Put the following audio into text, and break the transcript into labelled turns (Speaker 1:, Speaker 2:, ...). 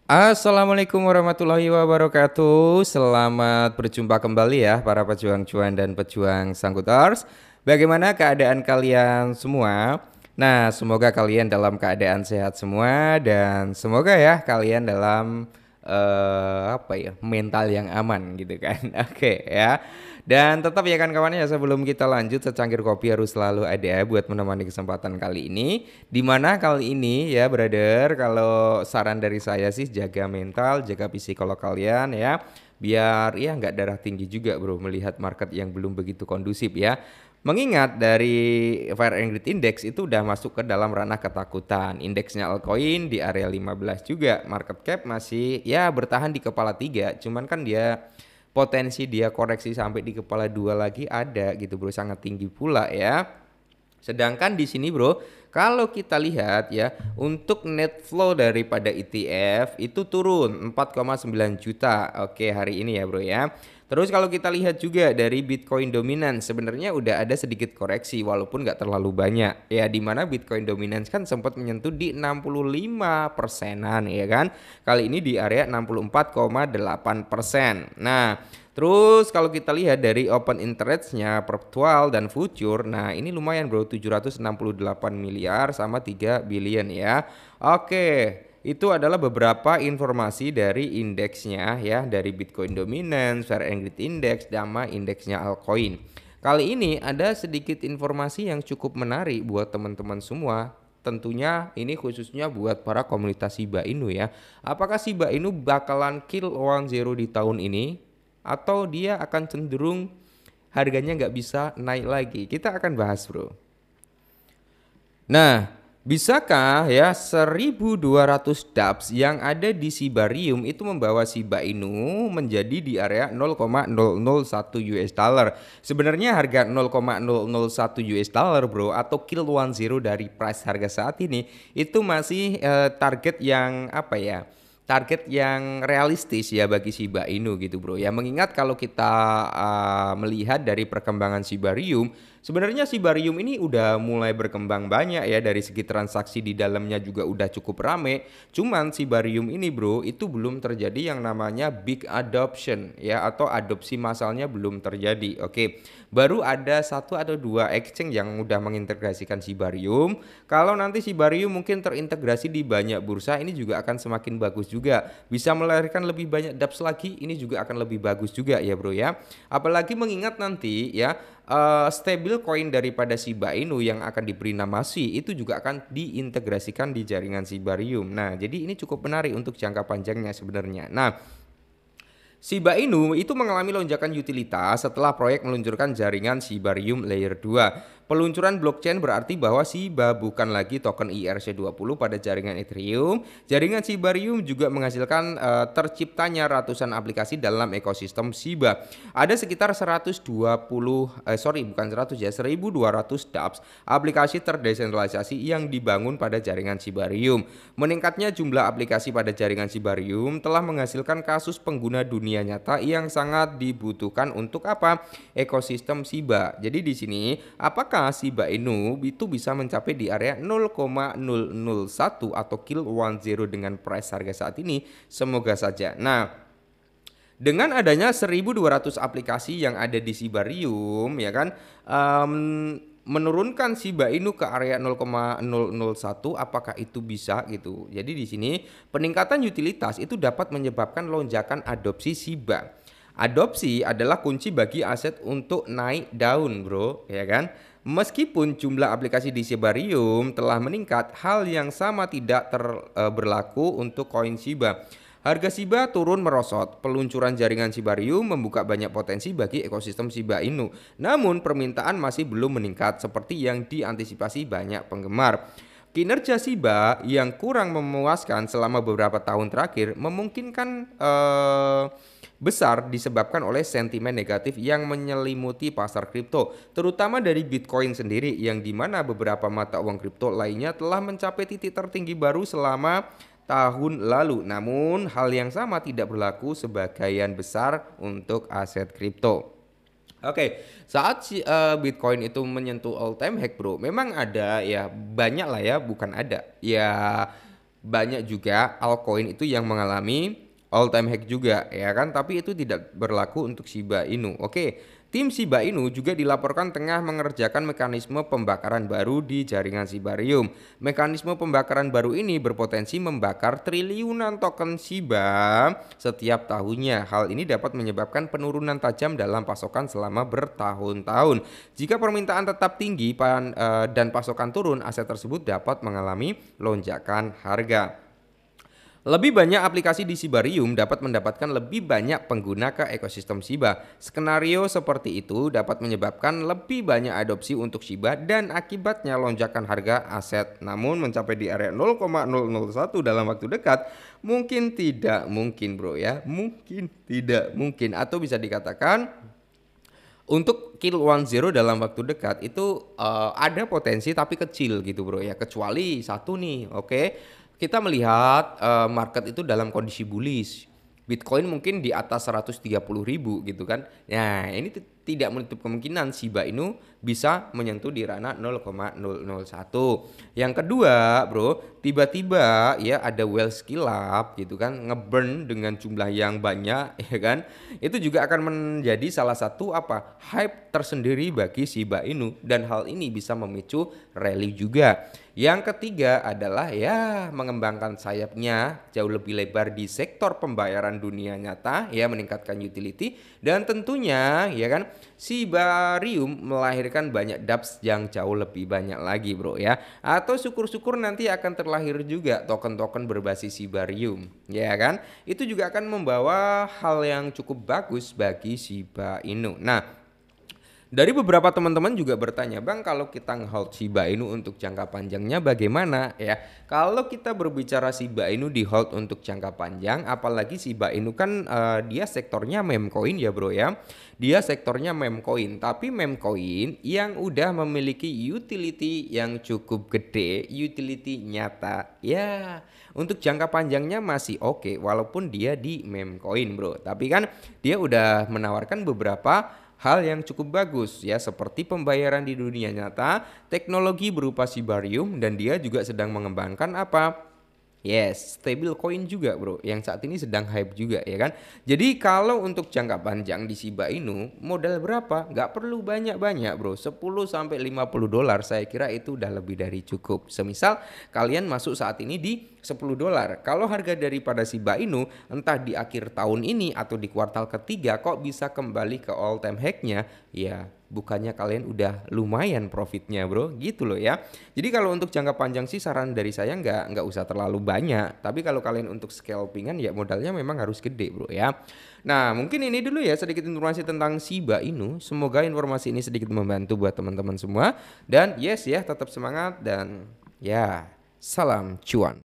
Speaker 1: Assalamualaikum warahmatullahi wabarakatuh. Selamat berjumpa kembali ya para pejuang cuan dan pejuang sangkuters. Bagaimana keadaan kalian semua? Nah, semoga kalian dalam keadaan sehat semua dan semoga ya kalian dalam mental yang aman gitu kan. Oke ya. Dan tetap ya kan kawan ya, sebelum kita lanjut secangkir kopi harus selalu ada buat menemani kesempatan kali ini. Dimana kali ini ya brother, kalau saran dari saya sih jaga mental, jaga psikolog kalian ya. Biar ya nggak darah tinggi juga bro melihat market yang belum begitu kondusif ya. Mengingat dari Fire and Greed Index itu udah masuk ke dalam ranah ketakutan. Indeksnya altcoin di area 15 juga. Market cap masih ya bertahan di kepala 3. Cuman kan dia potensi dia koreksi sampai di kepala 2 lagi ada gitu bro, sangat tinggi pula ya. Sedangkan di sini bro, kalau kita lihat ya, untuk net flow daripada ETF itu turun 4,9 juta. Oke, hari ini ya bro ya. Terus kalau kita lihat juga dari Bitcoin dominance sebenarnya udah ada sedikit koreksi walaupun nggak terlalu banyak. Ya di mana Bitcoin dominance kan sempat menyentuh di 65 persenan ya kan. Kali ini di area 64,8%. Nah, terus kalau kita lihat dari open interest-nya perpetual dan future, nah ini lumayan bro, 768 miliar sama 3 billion ya. Oke, itu adalah beberapa informasi dari indeksnya ya, dari Bitcoin Dominance, Fair and Greed Index, sama indeksnya altcoin. Kali ini ada sedikit informasi yang cukup menarik buat teman-teman semua. Tentunya ini khususnya buat para komunitas Shiba Inu ya. Apakah Shiba Inu bakalan kill 1-0 di tahun ini? Atau dia akan cenderung harganya nggak bisa naik lagi? Kita akan bahas bro. Nah, bisakah ya 1200 DApps yang ada di Shibarium itu membawa Shiba Inu menjadi di area 0,001 US dollar. Sebenarnya harga 0,001 US dollar bro, atau kill 10 dari price harga saat ini itu masih target yang apa ya? Target yang realistis ya bagi Shiba Inu gitu bro ya. Mengingat kalau kita melihat dari perkembangan Shibarium, sebenarnya Shibarium ini udah mulai berkembang banyak ya, dari segi transaksi di dalamnya juga udah cukup rame. Cuman Shibarium ini bro itu belum terjadi yang namanya big adoption ya, atau adopsi massalnya belum terjadi. Oke, baru ada satu atau dua exchange yang udah mengintegrasikan Shibarium. Kalau nanti Shibarium mungkin terintegrasi di banyak bursa, ini juga akan semakin bagus juga. Bisa melahirkan lebih banyak dApps lagi, ini juga akan lebih bagus juga ya bro ya. Apalagi mengingat nanti ya stable coin daripada Shiba Inu yang akan diberi nama SHI itu juga akan diintegrasikan di jaringan Shibarium. Nah, jadi ini cukup menarik untuk jangka panjangnya sebenarnya. Nah, Shiba Inu itu mengalami lonjakan utilitas setelah proyek meluncurkan jaringan Shibarium Layer 2. Peluncuran blockchain berarti bahwa Shiba bukan lagi token IRC20 pada jaringan Ethereum. Jaringan Shibarium juga menghasilkan terciptanya ratusan aplikasi dalam ekosistem Shiba. Ada sekitar 1.200 dApps aplikasi terdesentralisasi yang dibangun pada jaringan Shibarium. Meningkatnya jumlah aplikasi pada jaringan Shibarium telah menghasilkan kasus pengguna dunia nyata yang sangat dibutuhkan untuk apa? Ekosistem Shiba. Jadi di sini apakah Shiba Inu itu bisa mencapai di area 0,001 atau kill 10 dengan price harga saat ini? Semoga saja. Nah, dengan adanya 1200 aplikasi yang ada di Shibarium ya kan, menurunkan Shiba Inu ke area 0,001, apakah itu bisa gitu. Jadi di sini peningkatan utilitas itu dapat menyebabkan lonjakan adopsi Shiba. Adopsi adalah kunci bagi aset untuk naik daun bro ya kan. Meskipun jumlah aplikasi di Shibarium telah meningkat, hal yang sama tidak berlaku untuk koin Shiba. Harga Shiba turun merosot. Peluncuran jaringan Shibarium membuka banyak potensi bagi ekosistem Shiba Inu. Namun permintaan masih belum meningkat seperti yang diantisipasi banyak penggemar. Kinerja Shiba yang kurang memuaskan selama beberapa tahun terakhir memungkinkan besar disebabkan oleh sentimen negatif yang menyelimuti pasar kripto, terutama dari Bitcoin sendiri, yang dimana beberapa mata uang kripto lainnya telah mencapai titik tertinggi baru selama tahun lalu. Namun hal yang sama tidak berlaku sebagian besar untuk aset kripto. Oke, saat Bitcoin itu menyentuh all time high bro, memang ada ya, banyak lah ya, bukan ada ya, banyak juga altcoin itu yang mengalami all time high juga ya kan, tapi itu tidak berlaku untuk Shiba Inu. Oke, tim Shiba Inu juga dilaporkan tengah mengerjakan mekanisme pembakaran baru di jaringan Shibarium. Mekanisme pembakaran baru ini berpotensi membakar triliunan token Shiba setiap tahunnya. Hal ini dapat menyebabkan penurunan tajam dalam pasokan selama bertahun-tahun. Jika permintaan tetap tinggi dan pasokan turun, aset tersebut dapat mengalami lonjakan harga. Lebih banyak aplikasi di Shibarium dapat mendapatkan lebih banyak pengguna ke ekosistem Shiba. Skenario seperti itu dapat menyebabkan lebih banyak adopsi untuk Shiba dan akibatnya lonjakan harga aset. Namun mencapai di area 0,001 dalam waktu dekat mungkin tidak mungkin bro ya. Mungkin tidak mungkin, atau bisa dikatakan untuk kill 10 dalam waktu dekat itu ada potensi tapi kecil gitu bro ya. Kecuali satu nih, oke. Kita melihat market itu dalam kondisi bullish. Bitcoin mungkin di atas 130.000 gitu kan. Nah, ini tidak menutup kemungkinan Shiba Inu bisa menyentuh di ranah 0,001. Yang kedua, bro, tiba-tiba ya ada whale scale up gitu kan, ngeburn dengan jumlah yang banyak ya kan. Itu juga akan menjadi salah satu hype tersendiri bagi Shiba Inu, dan hal ini bisa memicu rally juga. Yang ketiga adalah ya mengembangkan sayapnya jauh lebih lebar di sektor pembayaran dunia nyata ya, meningkatkan utility, dan tentunya ya kan Shibarium melahirkan banyak dApps yang jauh lebih banyak lagi bro ya. Atau syukur-syukur nanti akan terlahir juga token-token berbasis Shibarium ya kan. Itu juga akan membawa hal yang cukup bagus bagi Shiba Inu. Nah, dari beberapa teman-teman juga bertanya, Bang, kalau kita nge-hold Shiba Inu untuk jangka panjangnya bagaimana ya? Kalau kita berbicara Shiba Inu di hold untuk jangka panjang, apalagi Shiba Inu kan dia sektornya meme coin ya bro ya. Dia sektornya meme coin, tapi meme coin yang udah memiliki utility yang cukup gede, utility nyata. Ya, untuk jangka panjangnya masih oke, walaupun dia di meme coin bro. Tapi kan dia udah menawarkan beberapa hal yang cukup bagus ya, seperti pembayaran di dunia nyata, teknologi berupa Shibarium, dan dia juga sedang mengembangkan yes, stable coin juga bro, yang saat ini sedang hype juga ya kan. Jadi kalau untuk jangka panjang di Shiba Inu modal berapa? Nggak perlu banyak-banyak bro, 10-50 dolar saya kira itu udah lebih dari cukup. Semisal kalian masuk saat ini di 10 dolar, kalau harga daripada Shiba Inu entah di akhir tahun ini atau di kuartal ketiga kok bisa kembali ke all time high-nya, ya bukannya kalian udah lumayan profitnya bro, gitu loh ya. Jadi kalau untuk jangka panjang sih saran dari saya nggak usah terlalu banyak, tapi kalau kalian untuk scalpingan ya modalnya memang harus gede bro ya. Nah, mungkin ini dulu ya sedikit informasi tentang Shiba Inu. Semoga informasi ini sedikit membantu buat teman-teman semua, dan yes ya tetap semangat, dan ya salam cuan.